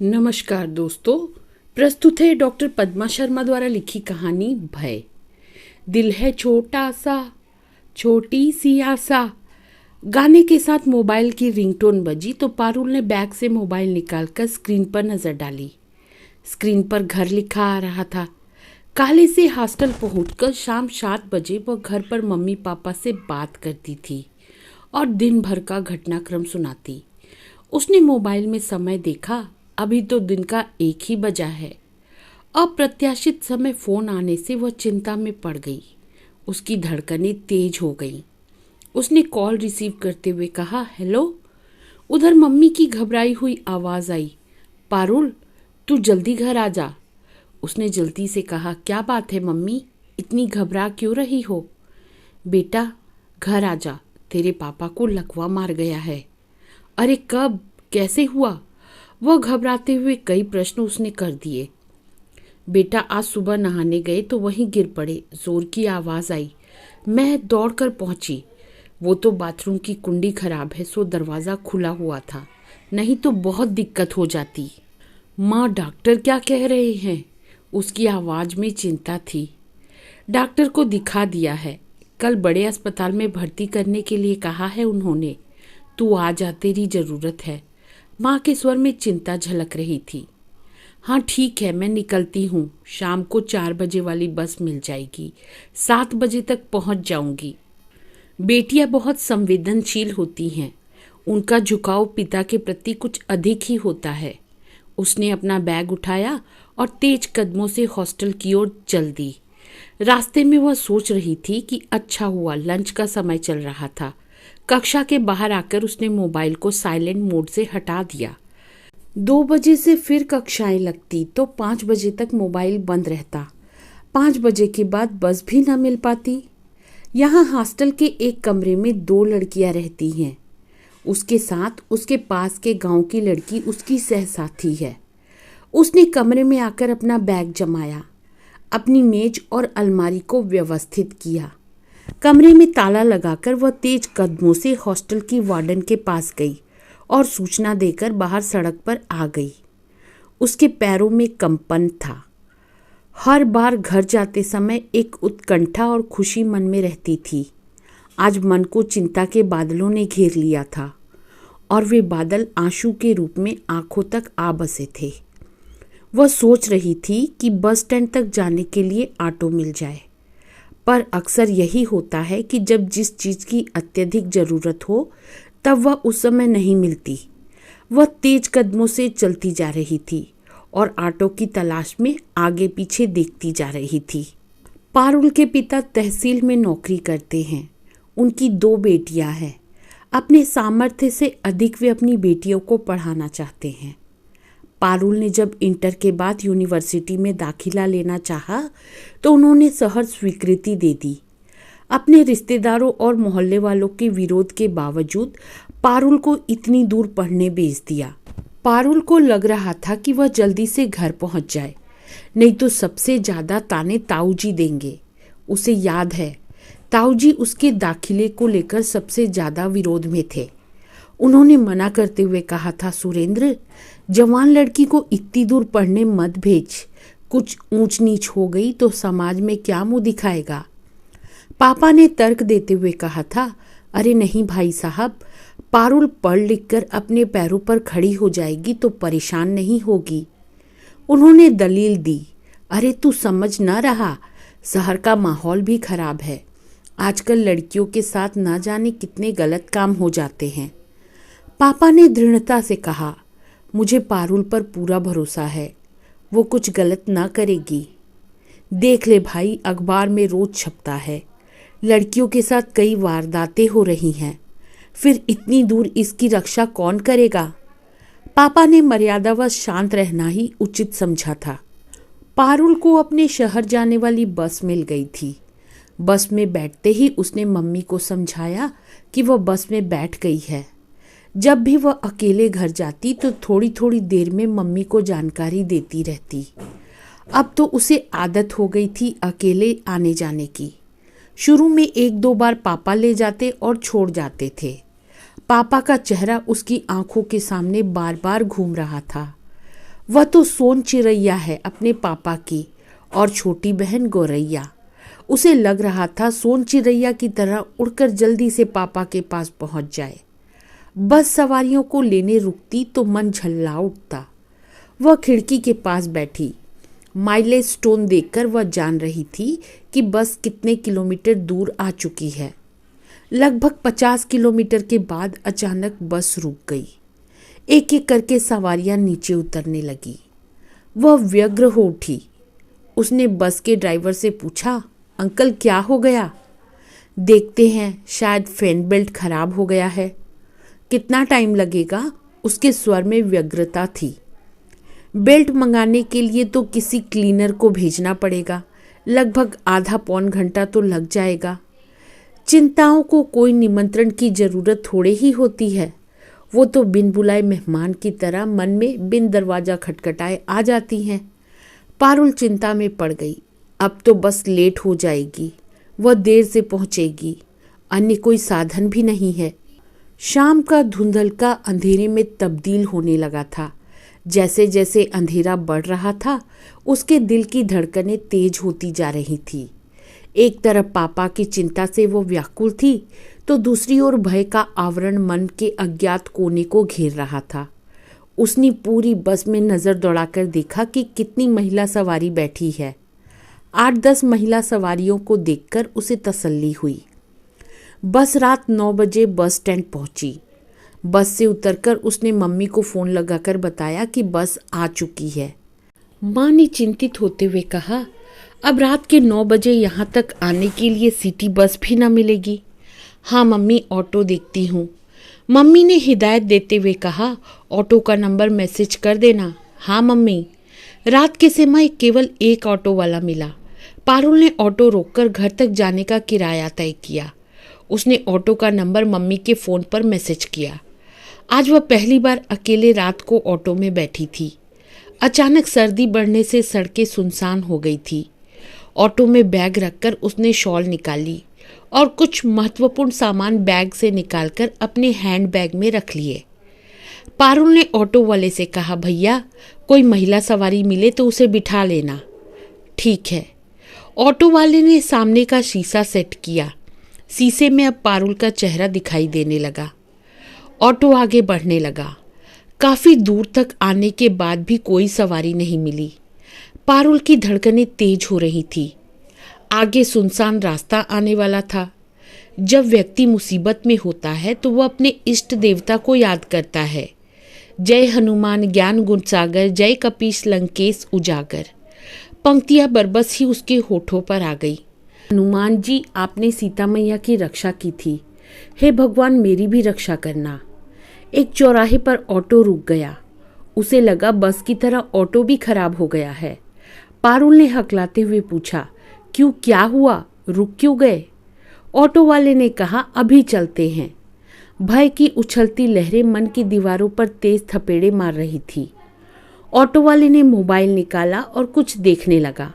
नमस्कार दोस्तों। प्रस्तुत है डॉक्टर पद्मा शर्मा द्वारा लिखी कहानी भय। दिल है छोटा सा, छोटी सी आशा। गाने के साथ मोबाइल की रिंगटोन बजी तो पारुल ने बैग से मोबाइल निकालकर स्क्रीन पर नजर डाली। स्क्रीन पर घर लिखा आ रहा था। काले से हॉस्टल पहुंचकर शाम 7 बजे वह घर पर मम्मी पापा से बात करती थी और दिन भर का घटनाक्रम सुनाती। उसने मोबाइल में समय देखा। अभी तो दिन का 1 ही बजा है। अप्रत्याशित समय फोन आने से वह चिंता में पड़ गई। उसकी धड़कनें तेज हो गईं। उसने कॉल रिसीव करते हुए कहा, हेलो। उधर मम्मी की घबराई हुई आवाज आई, पारुल तू जल्दी घर आ जा। उसने जल्दी से कहा, क्या बात है मम्मी, इतनी घबरा क्यों रही हो? बेटा घर आ जा, तेरे पापा को लकवा मार गया है। अरे कब, कैसे हुआ? वह घबराते हुए कई प्रश्न उसने कर दिए। बेटा आज सुबह नहाने गए तो वहीं गिर पड़े, जोर की आवाज आई। मैं दौड़कर पहुंची। वो तो बाथरूम की कुंडी खराब है सो दरवाज़ा खुला हुआ था, नहीं तो बहुत दिक्कत हो जाती। माँ डॉक्टर क्या कह रहे हैं? उसकी आवाज़ में चिंता थी। डॉक्टर को दिखा दिया है, कल बड़े अस्पताल में भर्ती करने के लिए कहा है उन्होंने। तू आ जा, तेरी ज़रूरत है। माँ के स्वर में चिंता झलक रही थी। हाँ ठीक है, मैं निकलती हूँ। शाम को 4 बजे वाली बस मिल जाएगी, 7 बजे तक पहुँच जाऊंगी। बेटियाँ बहुत संवेदनशील होती हैं। उनका झुकाव पिता के प्रति कुछ अधिक ही होता है। उसने अपना बैग उठाया और तेज कदमों से हॉस्टल की ओर चल दी। रास्ते में वह सोच रही थी कि अच्छा हुआ लंच का समय चल रहा था। कक्षा के बाहर आकर उसने मोबाइल को साइलेंट मोड से हटा दिया। 2 बजे से फिर कक्षाएं लगती तो 5 बजे तक मोबाइल बंद रहता। 5 बजे के बाद बस भी न मिल पाती। यहाँ हॉस्टल के एक कमरे में 2 लड़कियां रहती हैं। उसके साथ उसके पास के गांव की लड़की उसकी सहसाथी है। उसने कमरे में आकर अपना बैग जमाया, अपनी मेज और अलमारी को व्यवस्थित किया। कमरे में ताला लगाकर वह तेज कदमों से हॉस्टल की वार्डन के पास गई और सूचना देकर बाहर सड़क पर आ गई। उसके पैरों में कंपन था। हर बार घर जाते समय एक उत्कंठा और खुशी मन में रहती थी। आज मन को चिंता के बादलों ने घेर लिया था और वे बादल आंसू के रूप में आंखों तक आ बसे थे। वह सोच रही थी कि बस स्टैंड तक जाने के लिए ऑटो मिल जाए, पर अक्सर यही होता है कि जब जिस चीज़ की अत्यधिक ज़रूरत हो तब वह उस समय नहीं मिलती। वह तेज कदमों से चलती जा रही थी और ऑटो की तलाश में आगे पीछे देखती जा रही थी। पारुल के पिता तहसील में नौकरी करते हैं। उनकी 2 बेटियां हैं। अपने सामर्थ्य से अधिक वे अपनी बेटियों को पढ़ाना चाहते हैं। पारुल ने जब इंटर के बाद यूनिवर्सिटी में दाखिला लेना चाहा तो उन्होंने सहर्ष स्वीकृति दे दी। अपने रिश्तेदारों और मोहल्ले वालों के विरोध के बावजूद पारुल को इतनी दूर पढ़ने भेज दिया। पारुल को लग रहा था कि वह जल्दी से घर पहुंच जाए, नहीं तो सबसे ज़्यादा ताने ताऊजी देंगे। उसे याद है, ताऊजी उसके दाखिले को लेकर सबसे ज़्यादा विरोध में थे। उन्होंने मना करते हुए कहा था, सुरेंद्र, जवान लड़की को इतनी दूर पढ़ने मत भेज। कुछ ऊंच नीच हो गई तो समाज में क्या मुंह दिखाएगा। पापा ने तर्क देते हुए कहा था, अरे नहीं भाई साहब, पारुल पढ़ लिख कर अपने पैरों पर खड़ी हो जाएगी तो परेशान नहीं होगी। उन्होंने दलील दी, अरे तू समझ ना रहा, शहर का माहौल भी खराब है। आजकल लड़कियों के साथ ना जाने कितने गलत काम हो जाते हैं। पापा ने दृढ़ता से कहा, मुझे पारुल पर पूरा भरोसा है, वो कुछ गलत ना करेगी। देख ले भाई, अखबार में रोज छपता है, लड़कियों के साथ कई वारदातें हो रही हैं। फिर इतनी दूर इसकी रक्षा कौन करेगा? पापा ने मर्यादावश शांत रहना ही उचित समझा था। पारुल को अपने शहर जाने वाली बस मिल गई थी। बस में बैठते ही उसने मम्मी को समझाया कि वह बस में बैठ गई है। जब भी वह अकेले घर जाती तो थोड़ी थोड़ी देर में मम्मी को जानकारी देती रहती। अब तो उसे आदत हो गई थी अकेले आने जाने की। शुरू में 1-2 बार पापा ले जाते और छोड़ जाते थे। पापा का चेहरा उसकी आंखों के सामने बार बार घूम रहा था। वह तो सोन चिरैया है अपने पापा की, और छोटी बहन गौरैया। उसे लग रहा था सोन चिरैया की तरह उड़कर जल्दी से पापा के पास पहुंच जाए। बस सवारियों को लेने रुकती तो मन झल्ला उठता। वह खिड़की के पास बैठी माइलेज स्टोन देखकर वह जान रही थी कि बस कितने किलोमीटर दूर आ चुकी है। लगभग 50 किलोमीटर के बाद अचानक बस रुक गई। एक एक करके सवारियां नीचे उतरने लगी। वह व्यग्र हो उठी। उसने बस के ड्राइवर से पूछा, अंकल क्या हो गया? देखते हैं, शायद फैन बेल्ट खराब हो गया है। कितना टाइम लगेगा? उसके स्वर में व्यग्रता थी। बेल्ट मंगाने के लिए तो किसी क्लीनर को भेजना पड़ेगा। लगभग आधा पौन घंटा तो लग जाएगा। चिंताओं को कोई निमंत्रण की जरूरत थोड़े ही होती है। वो तो बिन बुलाए मेहमान की तरह मन में बिन दरवाजा खटखटाए आ जाती हैं। पारुल चिंता में पड़ गई। अब तो बस लेट हो जाएगी। वह देर से पहुंचेगी। अन्य कोई साधन भी नहीं है। शाम का धुंधलका अंधेरे में तब्दील होने लगा था। जैसे जैसे अंधेरा बढ़ रहा था, उसके दिल की धड़कनें तेज होती जा रही थी। एक तरफ पापा की चिंता से वो व्याकुल थी, तो दूसरी ओर भय का आवरण मन के अज्ञात कोने को घेर रहा था। उसने पूरी बस में नज़र दौड़ाकर देखा कि कितनी महिला सवारी बैठी है। 8-10 महिला सवारियों को देखकर उसे तसल्ली हुई। बस रात 9 बजे बस स्टैंड पहुंची। बस से उतरकर उसने मम्मी को फ़ोन लगाकर बताया कि बस आ चुकी है। माँ ने चिंतित होते हुए कहा, अब रात के 9 बजे यहाँ तक आने के लिए सिटी बस भी ना मिलेगी। हाँ मम्मी, ऑटो देखती हूँ। मम्मी ने हिदायत देते हुए कहा, ऑटो का नंबर मैसेज कर देना। हाँ मम्मी। रात के समय केवल एक ऑटो वाला मिला। पारुल ने ऑटो रोककर घर तक जाने का किराया तय किया। उसने ऑटो का नंबर मम्मी के फ़ोन पर मैसेज किया। आज वह पहली बार अकेले रात को ऑटो में बैठी थी। अचानक सर्दी बढ़ने से सड़कें सुनसान हो गई थी। ऑटो में बैग रखकर उसने शॉल निकाली और कुछ महत्वपूर्ण सामान बैग से निकालकर अपने हैंड बैग में रख लिए। पारुल ने ऑटो वाले से कहा, भैया कोई महिला सवारी मिले तो उसे बिठा लेना। ठीक है। ऑटो वाले ने सामने का शीशा सेट किया। शीशे में अब पारुल का चेहरा दिखाई देने लगा। ऑटो आगे बढ़ने लगा। काफ़ी दूर तक आने के बाद भी कोई सवारी नहीं मिली। पारुल की धड़कनें तेज हो रही थी। आगे सुनसान रास्ता आने वाला था। जब व्यक्ति मुसीबत में होता है तो वह अपने इष्ट देवता को याद करता है। जय हनुमान ज्ञान गुण सागर, जय कपीस लंकेश उजागर। पंक्तियां बरबस ही उसके होठों पर आ गई। हनुमान जी, आपने सीता मैया की रक्षा की थी। हे भगवान, मेरी भी रक्षा करना। एक चौराहे पर ऑटो रुक गया। उसे लगा बस की तरह ऑटो भी खराब हो गया है। पारुल ने हकलाते हुए पूछा, क्यों, क्या हुआ, रुक क्यों गए? ऑटो वाले ने कहा, अभी चलते हैं। भय की उछलती लहरें मन की दीवारों पर तेज थपेड़े मार रही थी। ऑटो वाले ने मोबाइल निकाला और कुछ देखने लगा।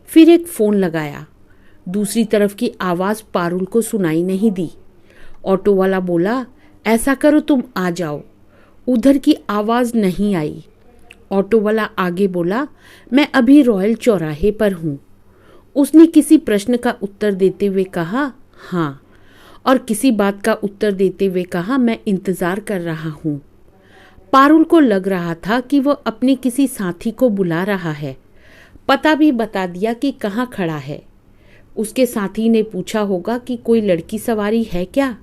फिर एक फ़ोन लगाया। दूसरी तरफ की आवाज़ पारुल को सुनाई नहीं दी। ऑटो वाला बोला, ऐसा करो तुम आ जाओ। उधर की आवाज़ नहीं आई। ऑटो वाला आगे बोला, मैं अभी रॉयल चौराहे पर हूँ। उसने किसी प्रश्न का उत्तर देते हुए कहा, हाँ, और किसी बात का उत्तर देते हुए कहा, मैं इंतज़ार कर रहा हूँ। पारुल को लग रहा था कि वह अपने किसी साथी को बुला रहा है। पता भी बता दिया कि कहाँ खड़ा है। उसके साथी ने पूछा होगा कि कोई लड़की सवारी है क्या,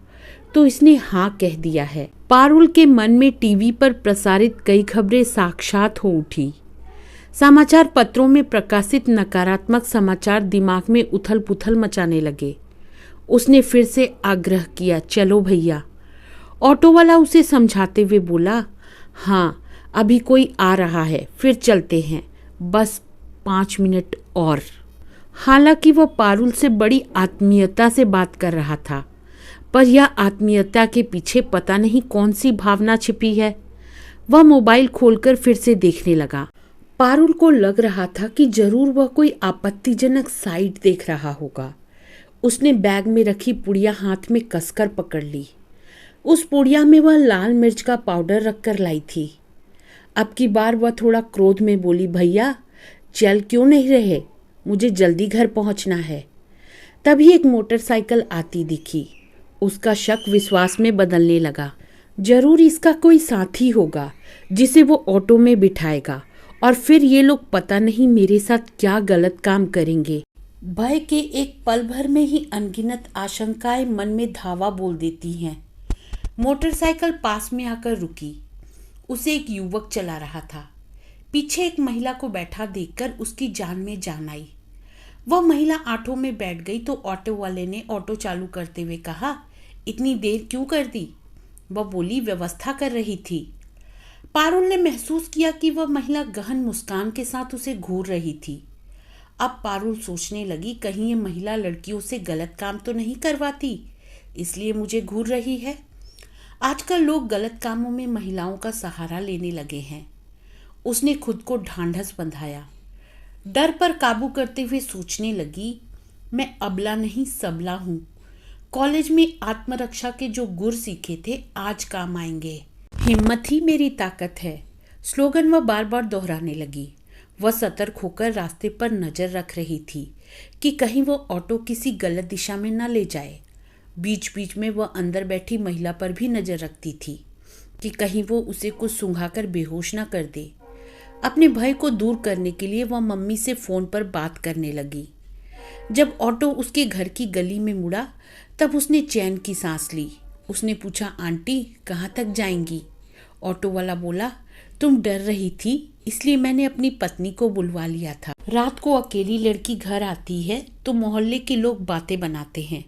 तो इसने हाँ कह दिया है। पारुल के मन में टीवी पर प्रसारित कई खबरें साक्षात हो उठी। समाचार पत्रों में प्रकाशित नकारात्मक समाचार दिमाग में उथल पुथल मचाने लगे। उसने फिर से आग्रह किया, चलो भैया। ऑटो वाला उसे समझाते हुए बोला, हाँ, अभी कोई आ रहा है, फिर चलते हैं, बस 5 मिनट और। हालांकि वह पारुल से बड़ी आत्मीयता से बात कर रहा था, पर यह आत्मीयता के पीछे पता नहीं कौन सी भावना छिपी है। वह मोबाइल खोलकर फिर से देखने लगा। पारुल को लग रहा था कि जरूर वह कोई आपत्तिजनक साइट देख रहा होगा। उसने बैग में रखी पुड़िया हाथ में कसकर पकड़ ली। उस पुड़िया में वह लाल मिर्च का पाउडर रखकर लाई थी। अब की बार वह थोड़ा क्रोध में बोली, भैया चल क्यों नहीं रहे, मुझे जल्दी घर पहुंचना है। तभी एक मोटरसाइकिल आती दिखी। उसका शक विश्वास में बदलने लगा। जरूर इसका कोई साथी होगा जिसे वो ऑटो में बिठाएगा और फिर ये लोग पता नहीं मेरे साथ क्या गलत काम करेंगे। भय के एक पल भर में ही अनगिनत आशंकाएं मन में धावा बोल देती हैं। मोटरसाइकिल पास में आकर रुकी। उसे एक युवक चला रहा था। पीछे एक महिला को बैठा देखकर उसकी जान में जान आई। वह महिला ऑटो में बैठ गई तो ऑटो वाले ने ऑटो चालू करते हुए कहा, इतनी देर क्यों कर दी? वह बोली, व्यवस्था कर रही थी। पारुल ने महसूस किया कि वह महिला गहन मुस्कान के साथ उसे घूर रही थी। अब पारुल सोचने लगी, कहीं ये महिला लड़कियों से गलत काम तो नहीं करवाती, इसलिए मुझे घूर रही है। आजकल लोग गलत कामों में महिलाओं का सहारा लेने लगे हैं। उसने खुद को ढांढस बंधाया। डर पर काबू करते हुए सोचने लगी, मैं अबला नहीं सबला हूं। कॉलेज में आत्मरक्षा के जो गुर सीखे थे आज काम आएंगे। हिम्मत ही मेरी ताकत है, स्लोगन वह बार बार दोहराने लगी। वह सतर्क होकर रास्ते पर नजर रख रही थी कि कहीं वो ऑटो किसी गलत दिशा में न ले जाए। बीच बीच में वह अंदर बैठी महिला पर भी नजर रखती थी कि कहीं वो उसे कुछ सूंघाकर बेहोश न कर दे। अपने भय को दूर करने के लिए वह मम्मी से फोन पर बात करने लगी। जब ऑटो उसके घर की गली में मुड़ा तब उसने चैन की सांस ली। उसने पूछा, आंटी कहाँ तक जाएंगी? ऑटो वाला बोला, तुम डर रही थी इसलिए मैंने अपनी पत्नी को बुलवा लिया था। रात को अकेली लड़की घर आती है तो मोहल्ले के लोग बातें बनाते हैं।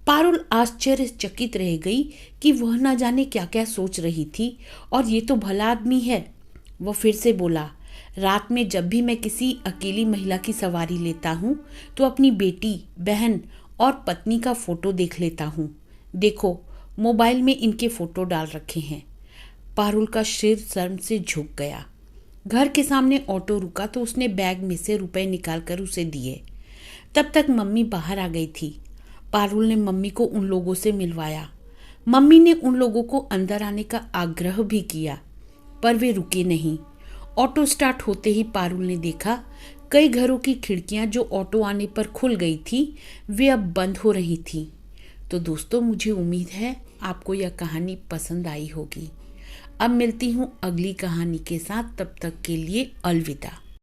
पारुल आश्चर्यचकित रह गई कि वह न जाने क्या क्या सोच रही थी और ये तो भला आदमी है। वह फिर से बोला, रात में जब भी मैं किसी अकेली महिला की सवारी लेता हूँ तो अपनी बेटी, बहन और पत्नी का फोटो देख लेता हूँ। देखो मोबाइल में इनके फोटो डाल रखे हैं। पारुल का सिर शर्म से झुक गया। घर के सामने ऑटो रुका तो उसने बैग में से रुपए निकालकर उसे दिए। तब तक मम्मी बाहर आ गई थी। पारुल ने मम्मी को उन लोगों से मिलवाया। मम्मी ने उन लोगों को अंदर आने का आग्रह भी किया पर वे रुके नहीं। ऑटो स्टार्ट होते ही पारुल ने देखा कई घरों की खिड़कियां जो ऑटो आने पर खुल गई थी वे अब बंद हो रही थी। तो दोस्तों, मुझे उम्मीद है आपको यह कहानी पसंद आई होगी। अब मिलती हूँ अगली कहानी के साथ, तब तक के लिए अलविदा।